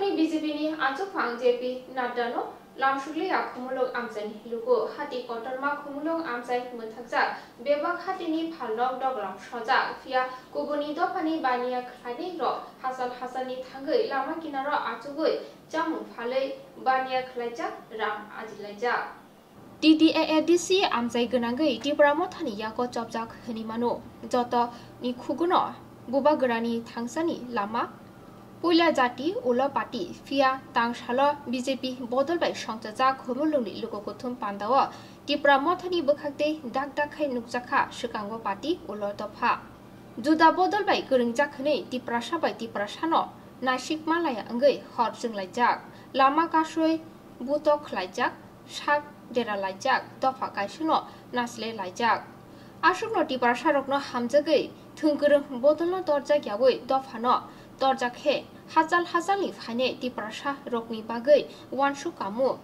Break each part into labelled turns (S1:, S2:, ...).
S1: Khumulwngni BJP-ni Achukphang JP Nadano Lamshukliya Khumulwng Amchani Lugu Hati Kotorma Khumulwng Amchai Muthakjak Bebak Hatini Phalnok Doglam Sojak Fia Kubuni Dopani Bania Khlani Ro Hasani Thangui Lama Kinaro Achugui Jamun Phalei Bania Khlaijak Ram Ajilaijak TDAADC Amchai Gonangai Tripura Mothani Yako Chopjak Hanimano Joto Ni Khuguno Buba Gorani Thangsani Lama Pula Jati Ula Party Fia Tangshala BJP Bodol by Shangtajak Khumulwngni Lugokuthum Pandawa Tripura Mothani Bukhakte Dakdakhai Nukjaka Shikangwa Party Ula Topha Juda Bodol by Guringjakhne Tripura Sabai Tripura Sano Nashik Malaya Angai Horjung Laijak Lama Kashroi Butok Laijak Shak Dera Laijak Dofa Kaishino Nasle Laijak Ashukno Tripura Sarokno Hamjagai Thungkurung Bodolno Dorja Gyawoi Dofano Dorjakhe Hazal-hazalni phane Tripura rokni bagai wanshu kamu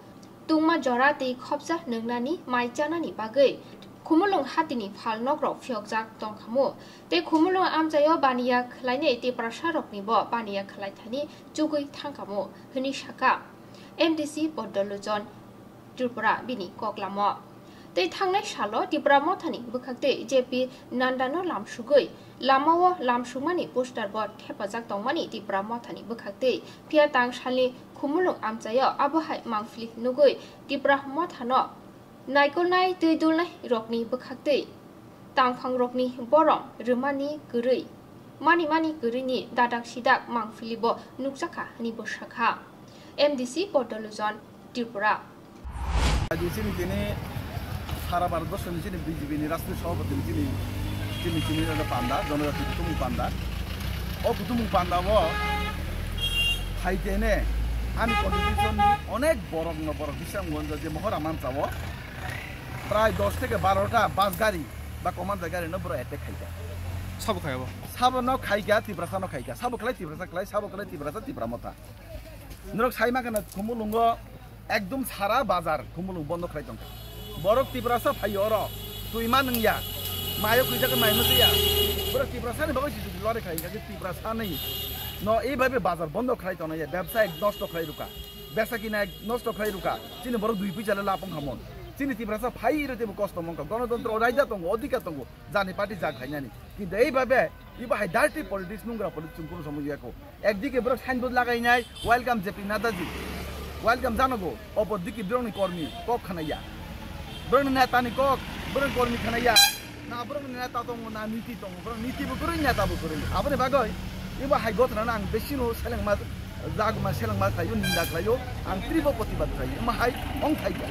S1: tungma jora te khopja nungnani maijanani bagai Khumulwng Hatini Phalnok rok phiokjak tongkhamu te Khumulwng amchayo baniya khlaine Tripura rokni bo baniya khlai thani chugui thangkamu hini saka MDC Padmalochan Tripura bini koklamo te thangnai salo Tripura mothani bukhakte JP Nandano lamsugui Lamawo lamsumani poster board thepajak tongmani Tripura mothani bukhakte phia tangshali Khumulwng amchayo abohai mangfli nugui Tripura mothano naikolnai tuidulnai rokni bukhakte tangphang rokni borong rumani gurui mani gurini dadak sidak mangflibo nukjaka ni boshakha MDC Padmalochan Tripura
S2: সারা ভারতবর্ষ নিচে BJP রাষ্ট্রীয় সভাপতি চিনি পান্ডা জনজাতি কুতুমুং পান্ডা ও কুতুমুং পান্ডা হাইটেনে আমি contribution অনেক বড় বিশ্রামগঞ্জ যে মহরা মানচাব প্রায় 10 থেকে 12টা বাস গাড়ি বা কমান্ডার গাড়ি বড় এতে খাইকা সব খাইব সব ন খাইকা ত্রিপুরা ন খাইকা সব খাই ত্রিপুরা খাই সব খাই ত্রিপুরা মথা নরক সাইমা কেন খুমুলুঙ্গ একদম সারা বাজার খুমুলুং বন্ধ খাই দं Borok Tripura fayo ro tuima nungya mayo kujaga maimutiya borok Tripura ni bagai situ lore khai ga Tripura nei no ei bhabe bazar bondo khai tona ya ব্যবসা এক নষ্ট khai ruka ব্যবসা কিনা এক নষ্ট khai ruka chini borok দুই পিছালে লাপং হামন chini Tripura phi রতে কষ্ট মঙ্ক গণতন্ত্র রাইজা তঙ্গ অধিকার তঙ্গ জানি পার্টি যা খাইনানি কিন্তু এই ভাবে ইবা হাই ডার্টি পলিটিক্স নুংরা পলিটিক্স কোন সমজিয়াকো একদিকে borok সাইনবোর্ড লাগাই নাই ওয়েলকাম জেপি নাদাজি ওয়েলকাম জানাগো অপর দিকে বিরোধী কর্মী cock খানাইয়া Berang neta ni kok, berang kormi kanaya. Na berang neta tong na niti tong, berang niti bukurin neta bukurin. Apa ni bagai? Iba hai got na ang besino seleng mat, zag ma seleng mat kayu nindak kayu, ang tribo poti bat kayu. Ma hai ong kayu.